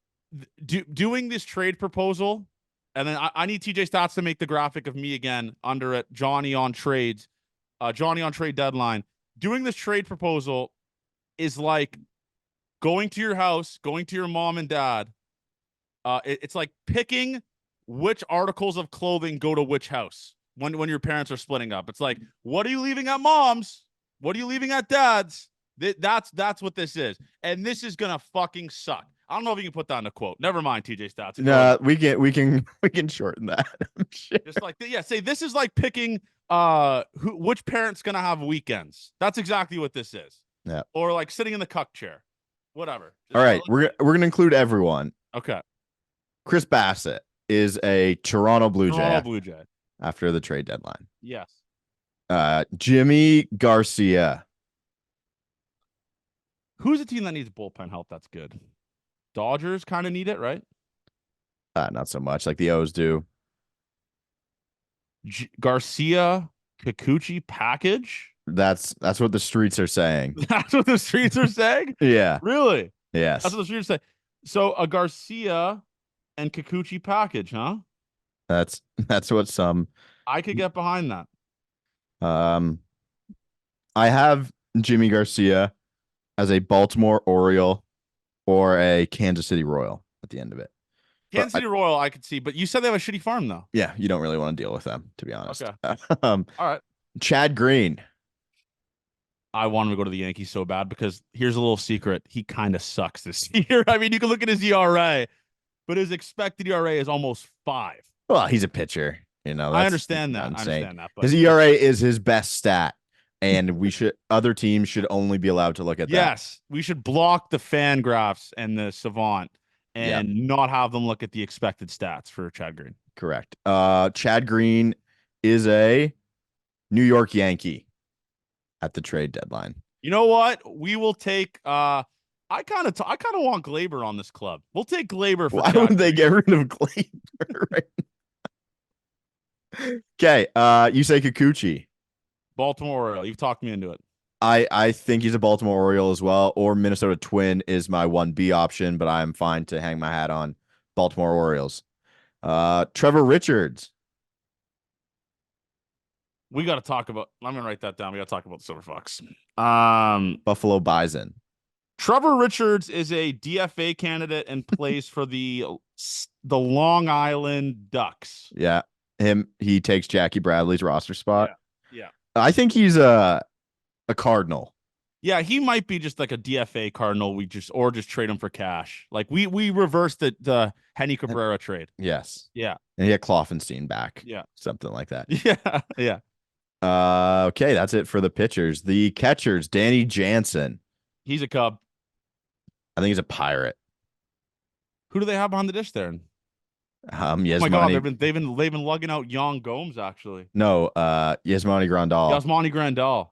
doing this trade proposal, and then I need TJ Stats to make the graphic of me again under it. Johnny on trades, Johnny on trade deadline. Doing this trade proposal is like going to your house, going to your mom and dad. It's like picking which articles of clothing go to which house when your parents are splitting up. It's like, what are you leaving at mom's? What are you leaving at dad's? That's what this is, and this is gonna fucking suck. I don't know if you can put that in a quote. Never mind, TJ Stats. No, we can shorten that. Just like yeah, say this is like picking which parent's gonna have weekends. That's exactly what this is. Yeah. Or like sitting in the cuck chair, whatever. All right, we're gonna include everyone. Okay. Chris Bassett is a Toronto Blue Toronto Jay Blue Jay. after the trade deadline. Yes. Jimmy Garcia. Who's a team that needs bullpen help? That's good. Dodgers kind of need it, right? Not so much like the O's do. Garcia, Kikuchi package. That's what the streets are saying. That's what the streets are saying. Yeah. Really? Yes. That's what the streets say. So a Garcia and Kikuchi package, huh? That's what some. I could get behind that. I have Jimmy Garcia as a Baltimore Oriole or a Kansas City Royal at the end of it. Kansas City Royal, I could see, but you said they have a shitty farm, though. Yeah, you don't really want to deal with them, to be honest. Okay. All right. Chad Green. I want him to go to the Yankees so bad because here's a little secret. He kind of sucks this year. I mean, you can look at his ERA, but his expected ERA is almost 5. Well, he's a pitcher. I understand that. I understand that. But his ERA is his best stat, and other teams should only be allowed to look at that. Yes, we should block the fan graphs and the savant and not have them look at the expected stats for Chad Green. Correct. Chad Green is a New York Yankee at the trade deadline. You know what? We will take I kind of want Glaber on this club. We'll take Glaber for Why Chad would they get rid of Glaber right now? Okay, you say Kikuchi. Baltimore Oriole. You've talked me into it. I think he's a Baltimore Oriole as well, or Minnesota Twin is my 1B option, but I'm fine to hang my hat on Baltimore Orioles. Trevor Richards. We got to talk about. I'm gonna write that down. We got to talk about the Silver Fox. Buffalo Bison. Trevor Richards is a DFA candidate and plays for the Long Island Ducks. Yeah, he takes Jackie Bradley's roster spot. Yeah. I think he's a Cardinal. Yeah, he might be just like a DFA Cardinal. Just trade him for cash. Like we reversed the Henny Cabrera trade. Yes. Yeah. And he had Kloffenstein back. Yeah. Something like that. Yeah. Yeah. Okay, that's it for the pitchers. The catchers, Danny Jansen. He's a Cub. I think he's a Pirate. Who do they have behind the dish there? Yasmani. Oh my God, they've been lugging out Young Gomes actually. No, Yasmani Grandal. Yasmani Grandal.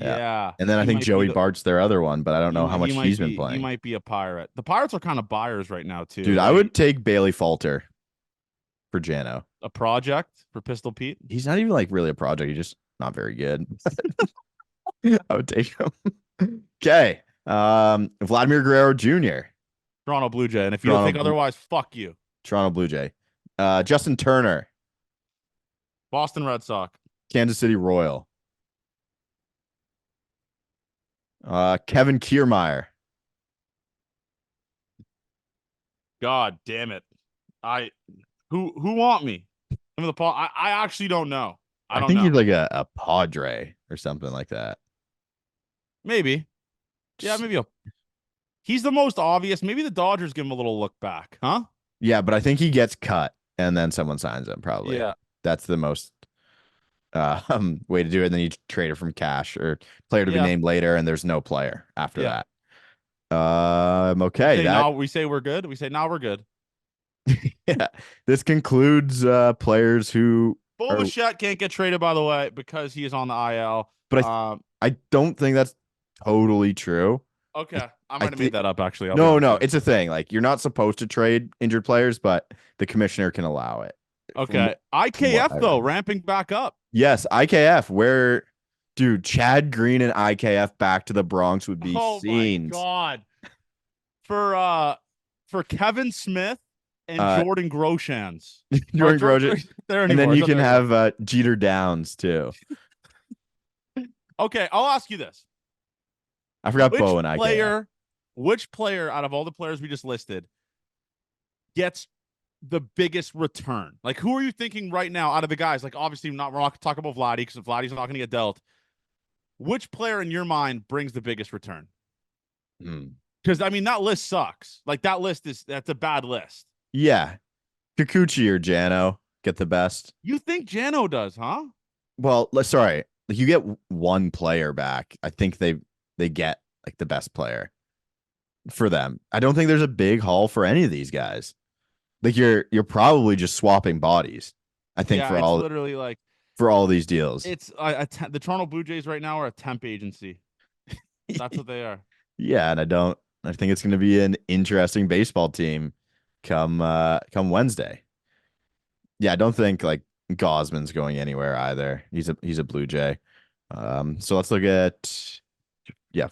Yeah. And then I think Joey Bart's their other one, but I don't know how much he's been playing. He might be a Pirate. The Pirates are kind of buyers right now too. Dude, I would take Bailey Falter for Jano. A project for Pistol Pete. He's not even like really a project. He's just not very good. I would take him. Okay. Vladimir Guerrero Jr. Toronto Blue Jay. And if you don't think otherwise, fuck you. Toronto Blue Jay. Justin Turner. Boston Red Sox. Kansas City Royal. Kevin Kiermaier. God damn it. Who want me? I actually don't know. I think he's like a Padre or something like that. Maybe. Yeah, maybe he's the most obvious. Maybe the Dodgers give him a little look back, huh? Yeah, but I think he gets cut and then someone signs him probably. Yeah. That's the most way to do it. And then you trade it from cash or player to be named later, and there's no player after that. Okay. We say we're good. We say now we're good. Yeah. This concludes players who Bo Bichette can't get traded, by the way, because he is on the IL. But I don't think that's totally true. Okay. I might have made that up, actually. No, it's a thing. Like, you're not supposed to trade injured players, but the commissioner can allow it. Okay. IKF, though, ramping back up. Yes, IKF. Dude, Chad Green and IKF back to the Bronx would be Oh my scenes. God. For Kevin Smith and Uh, Jordan Groshans. Or Jordan Grogic, there and then anymore. you It's not can there anymore. have Jeter Downs too. Okay, I'll ask you this. I forgot Which Bo and IKF. player, which player out of all the players we just listed gets the biggest return? Like, who are you thinking right now out of the guys? Like, obviously, we're not talking about Vladdy because Vladdy's not going to get dealt. Which player in your mind brings the biggest return? Hmm. Because I mean, that list sucks. Like that's a bad list. Yeah, Kikuchi or Jano get the best. You think Jano does, huh? Well, sorry, like you get one player back. I think they get like the best player for them. I don't think there's a big haul for any of these guys. Like you're probably just swapping bodies. I think Yeah, it's literally like for all these deals. it's the Toronto Blue Jays right now are a temp agency. That's what they are. Yeah, and I think it's going to be an interesting baseball team come Wednesday. Yeah, I don't think like Gosman's going anywhere either. He's a Blue Jay. So let's look at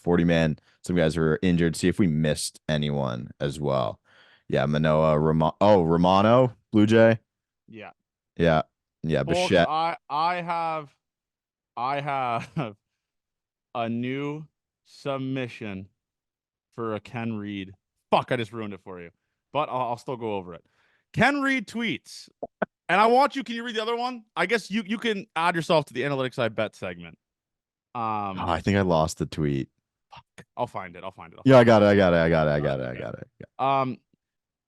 40 man. Some guys who are injured. See if we missed anyone as well. Yeah, Manoa, Romano, Blue Jay. Yeah. Yeah. Yeah, Folks, Bichette. I have a new submission for a Ken Reed. Fuck, I just ruined it for you. But I'll still go over it. Ken Reed tweets. And I want you, can you read the other one? I guess you can add yourself to the analytics I bet segment. I think I lost the tweet. I'll find it. Yeah, I got it.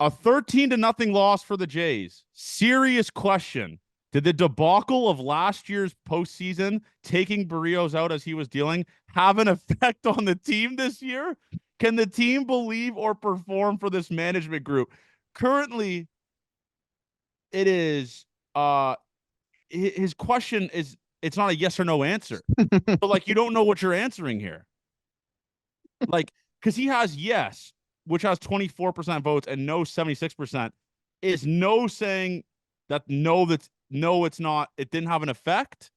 A 13-0 loss for the Jays. Serious question. Did the debacle of last year's postseason, taking Barrios out as he was dealing, have an effect on the team this year? Can the team believe or perform for this management group? Currently, it is his question is it's not a yes or no answer. So like you don't know what you're answering here. Like, because he has yes, which has 24% votes, and no 76%. Is no saying that no, it's not, it didn't have an effect?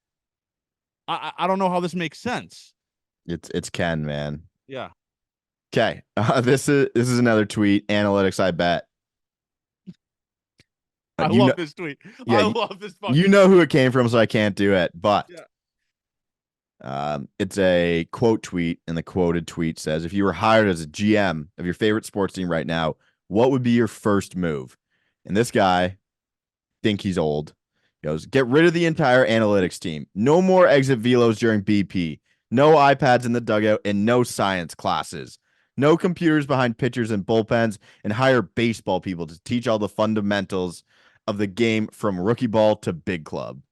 I don't know how this makes sense. It's Ken, man. Yeah. Okay. This is another tweet. Analytics, I bet. I love this tweet. Yeah, I love this fucking you know who it came from, so I can't do it. But yeah. It's a quote tweet, and the quoted tweet says, if you were hired as a GM of your favorite sports team right now, what would be your first move? And this guy, think he's old, goes, get rid of the entire analytics team. No more exit velos during BP. No iPads in the dugout and no science classes. No computers behind pitchers and bullpens, and hire baseball people to teach all the fundamentals of the game from rookie ball to big club.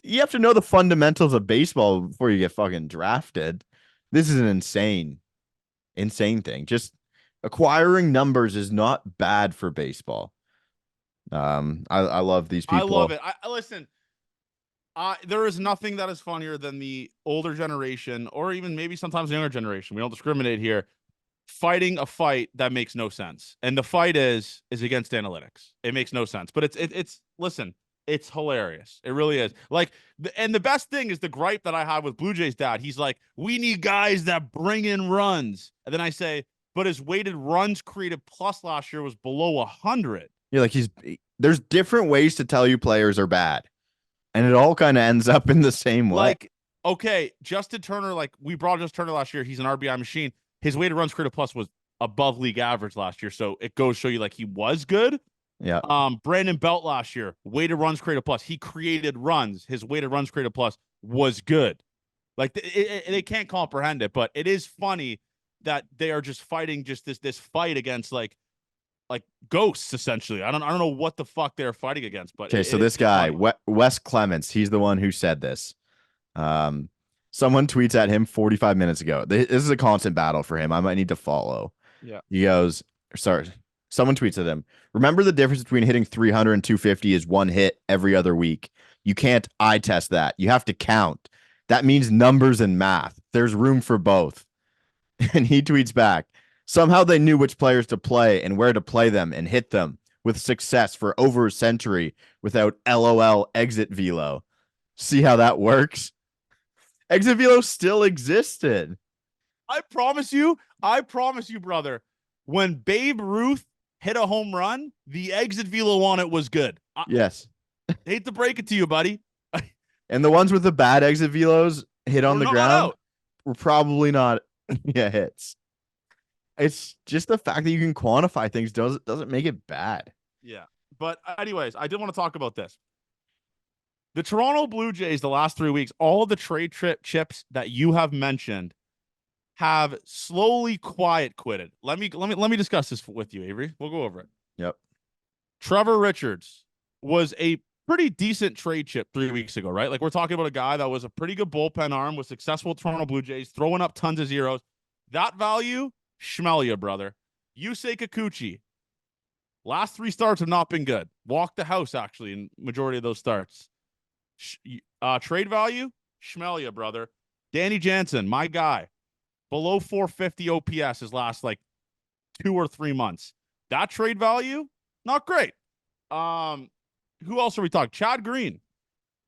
You have to know the fundamentals of baseball before you get fucking drafted. This is an insane thing. Just acquiring numbers is not bad for baseball. I love these people. I love it. I listen. There is nothing that is funnier than the older generation, or even maybe sometimes the younger generation. We don't discriminate here. Fighting a fight that makes no sense, and the fight is against analytics. It makes no sense, but it's listen. It's hilarious. It really is. Like, and the best thing is the gripe that I have with Blue Jays dad. He's like, we need guys that bring in runs. And then I say, but his weighted runs created plus last year was below 100. You're like, there's different ways to tell you players are bad. And it all kind of ends up in the same way. Like, okay, Justin Turner, like we brought Justin Turner last year. He's an RBI machine. His weighted runs created plus was above league average last year. So it goes to show you like he was good. Yeah. Brandon Belt last year, weighted runs created plus. He created runs. His weighted runs created plus was good. Like they can't comprehend it, but it is funny that they are just fighting just this fight against like ghosts essentially. I don't know what the fuck they're fighting against, but okay. So this guy, Wes Clements, he's the one who said this. Someone tweets at him 45 minutes ago. This is a constant battle for him. I might need to follow. Yeah. He goes, sorry. Someone tweets at him. Remember the difference between hitting 300 and 250 is one hit every other week. You can't eye test that. You have to count. That means numbers and math. There's room for both. And he tweets back. Somehow they knew which players to play and where to play them and hit them with success for over a century without LOL exit velo. See how that works? Exit velo still existed. I promise you, brother, when Babe Ruth hit a home run, the exit velo on it was good. I Yes. hate to break it to you, buddy. And the ones with the bad exit velos hit on We're the not ground out. were probably not hits. It's just the fact that you can quantify things doesn't make it bad. Yeah. But anyways, I did want to talk about this. The Toronto Blue Jays, the last 3 weeks, all of the trade trip chips that you have mentioned have slowly quiet quitted. Let me discuss this with you, Avery. We'll go over it. Yep. Trevor Richards was a pretty decent trade chip 3 weeks ago, right? Like we're talking about a guy that was a pretty good bullpen arm, was successful with Toronto Blue Jays, throwing up tons of zeros. That value, Schmelia, brother. Yusei Kikuchi. Last 3 starts have not been good. Walked the house, actually, in majority of those starts. Trade value, Schmelia, brother. Danny Jansen, my guy. Below 450 OPS his last, 2 or 3 months. That trade value, not great. Who else are we talking? Chad Green.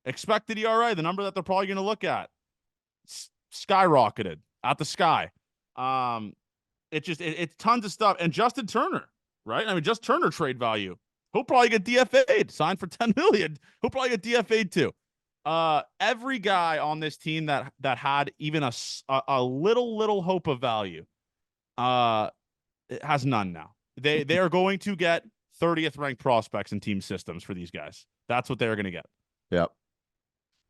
Expected ERA, the number that they're probably going to look at. Skyrocketed at the sky. It's tons of stuff. And Justin Turner, right? I mean, just Turner trade value. He'll probably get DFA'd, signed for $10 million. He'll probably get DFA'd too. Every guy on this team that had even a little hope of value, it has none now. They are going to get 30th ranked prospects in team systems for these guys. That's what they're going to get. Yep.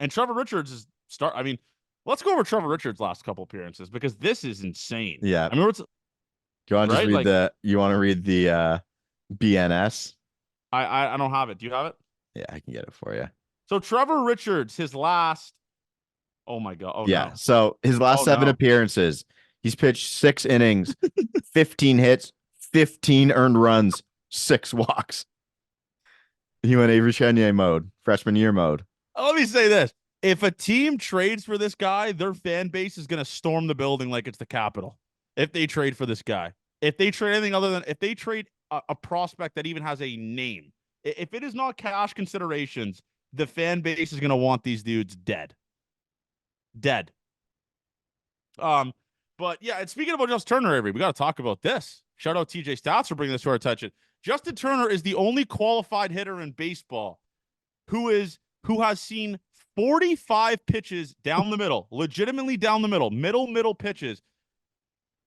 And Trevor Richards I mean, let's go over Trevor Richards' last couple appearances because this is insane. Yeah. I mean, do you want to just read the BNS? I don't have it. Do you have it? Yeah, I can get it for you. So Trevor Richards, his last. Oh my God. Oh yeah. No. So his last 7 appearances, he's pitched 6 innings, 15 hits, 15 earned runs, 6 walks. He went Avery Chenier mode, freshman year mode. Let me say this. If a team trades for this guy, their fan base is going to storm the building like it's the Capitol. If they trade for this guy. If they trade anything other than, if they trade a prospect that even has a name, if it is not cash considerations, the fan base is going to want these dudes dead. Dead. But yeah, and speaking about Justin Turner, Avery, we got to talk about this. Shout out TJ Stats for bringing this to our attention. Justin Turner is the only qualified hitter in baseball who has seen 45 pitches down the middle, legitimately down the middle pitches.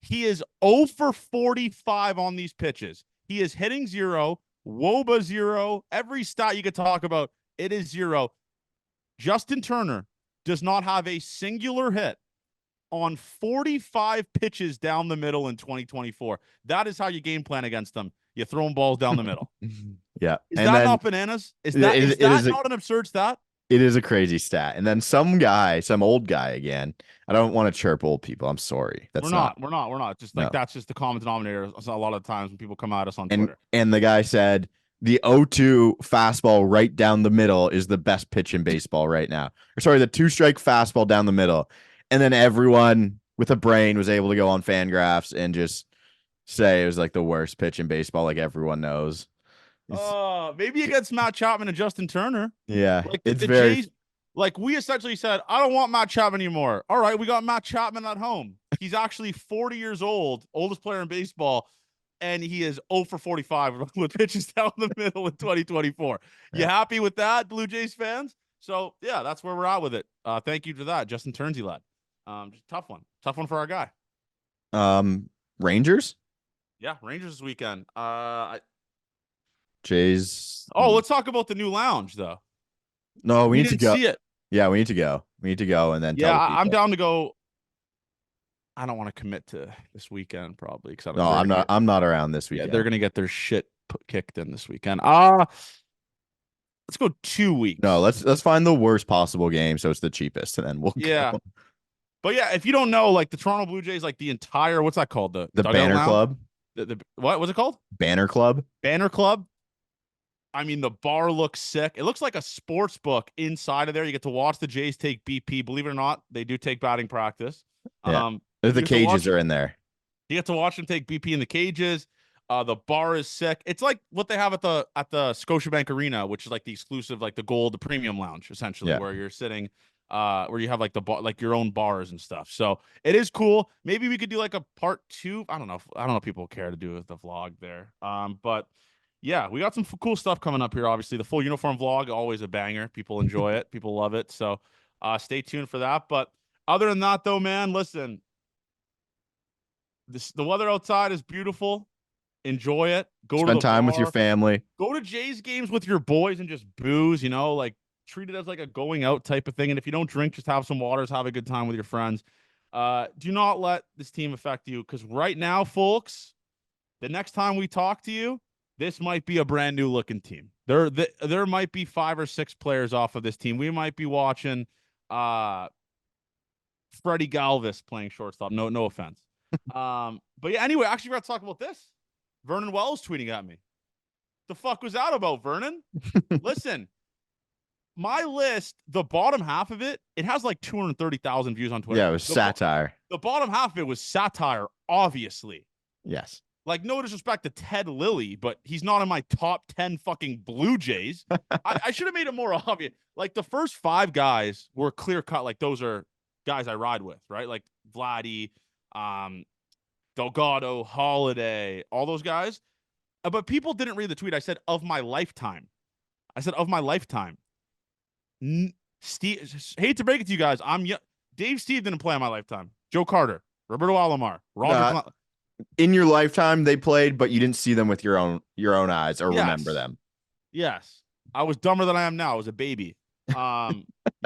He is 0 for 45 on these pitches. He is hitting 0, WOBA 0, every stat you could talk about, it is 0. Justin Turner does not have a singular hit on 45 pitches down the middle in 2024. That is how you game plan against them. You throw them balls down the middle. Yeah. Is that not bananas? Is that not an absurd stat? It is a crazy stat. And then some old guy again. I don't want to chirp old people. I'm sorry. We're not. Just like that's just the common denominator a lot of times when people come at us on Twitter. And the guy said the 0-2 fastball right down the middle is the best pitch in baseball right now. Or sorry, the 2-strike fastball down the middle. And then everyone with a brain was able to go on Fangraphs and just say it was like the worst pitch in baseball, like everyone knows. Maybe against Matt Chapman and Justin Turner. Yeah, like Jays, like we essentially said, I don't want Matt Chapman anymore. All right, we got Matt Chapman at home. He's actually 40 years old, oldest player in baseball, and he is 0 for 45 with pitches down the middle in 2024. You happy with that, Blue Jays fans? So yeah, that's where we're at with it. Thank you for that, Justin Turnsey lad. Tough one for our guy. Rangers. Yeah, Rangers this weekend. Jays. Oh, let's talk about the new lounge though. No, we need to go. See it. Yeah, we need to go. We need to go and then. Yeah, I'm down to go. I don't want to commit to this weekend probably because I'm not around this weekend. Yeah, they're gonna get their shit kicked in this weekend. Let's go 2 weeks. No, let's find the worst possible game so it's the cheapest and then we'll go. But yeah, if you don't know, like the Toronto Blue Jays, like the entire what's that called? The Banner Club. What was it called? Banner Club. Banner Club. I mean, the bar looks sick. It looks like a sports book inside of there. You get to watch the Jays take BP. Believe it or not, they do take batting practice. Yeah. The cages are in there. You get to watch them take BP in the cages. The bar is sick. It's like what they have at the Scotiabank Arena, which is like the exclusive, like the gold, the premium lounge, essentially, Yeah. where you're sitting, where you have like the bar, like your own bars and stuff. So it is cool. Maybe we could do like a part 2. I don't know. I don't know if people care to do with the vlog there. But yeah, we got some cool stuff coming up here. Obviously, the full uniform vlog, always a banger. People enjoy it. People love it. So stay tuned for that. But other than that, though, man, listen, the weather outside is beautiful. Enjoy it. Go to Spend the time with your bar. family. Go to Jays games with your boys and just booze, like treat it as like a going out type of thing. And if you don't drink, just have some waters, have a good time with your friends. Do not let this team affect you, because right now, folks, the next time we talk to you, this might be a brand new looking team. There might be 5 or 6 players off of this team. We might be watching Freddie Galvis playing shortstop. No offense. But yeah, anyway, actually, we're going to talk about this. Vernon Wells tweeting at me. The fuck was that about, Vernon? Listen, my list, the bottom half of it, it has like 230,000 views on Twitter. Yeah, it was satire. The bottom half of it was satire, obviously. Yes. Like, no disrespect to Ted Lilly, but he's not in my top 10 fucking Blue Jays. I should have made it more obvious. Like, the first 5 guys were clear cut. Like, those are guys I ride with, right? Like Vladdy, Delgado, Holiday, all those guys. But people didn't read the tweet. I said, of my lifetime. Steve, hate to break it to you guys. Dave Steve didn't play on my lifetime. Joe Carter, Roberto Alomar, Roger. In your lifetime, they played, but you didn't see them with your own eyes or remember them. Yes. I was dumber than I am now. I was a baby.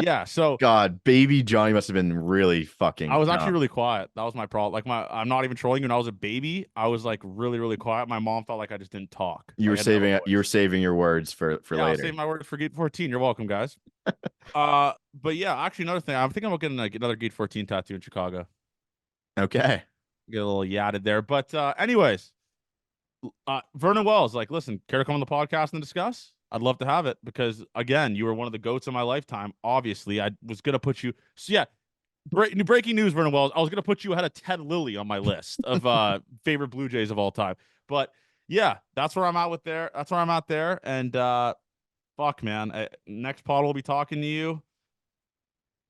Yeah, so God, baby Johnny must have been really fucking I was dumb. actually really quiet. That was my problem. Like, I'm not even trolling you. When I was a baby, I was like really, really quiet. My mom felt like I just didn't talk. You were saving your words for later. I'll save my word for Gate 14. You're welcome, guys. But yeah, actually, another thing. I'm thinking about getting another Gate 14 tattoo in Chicago. Okay. Get a little yadded there. But anyways, Vernon Wells, like, listen, care to come on the podcast and discuss? I'd love to have it, because, again, you were one of the GOATs of my lifetime. Obviously, I was going to put you. So, yeah, breaking news, Vernon Wells. I was going to put you ahead of Ted Lilly on my list of favorite Blue Jays of all time. But, yeah, that's where I'm at with there. That's where I'm at there. And, fuck, man. Next pod we'll be talking to you.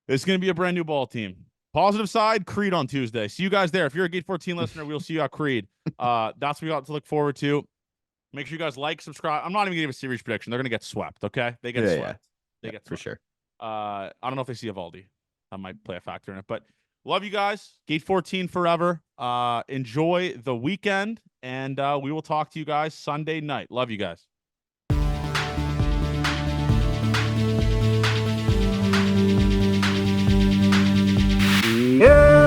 It's going to be a brand new ball team. Positive side, Creed on Tuesday. See you guys there. If you're a Gate 14 listener, we'll see you at Creed. That's what we got to look forward to. Make sure you guys like, subscribe. I'm not even going to give a series prediction. They're going to get swept, okay? They get swept. Yeah. They get swept. For sure. I don't know if they see Evaldi. That might play a factor in it. But love you guys. Gate 14 forever. Enjoy the weekend, and we will talk to you guys Sunday night. Love you guys. Yeah.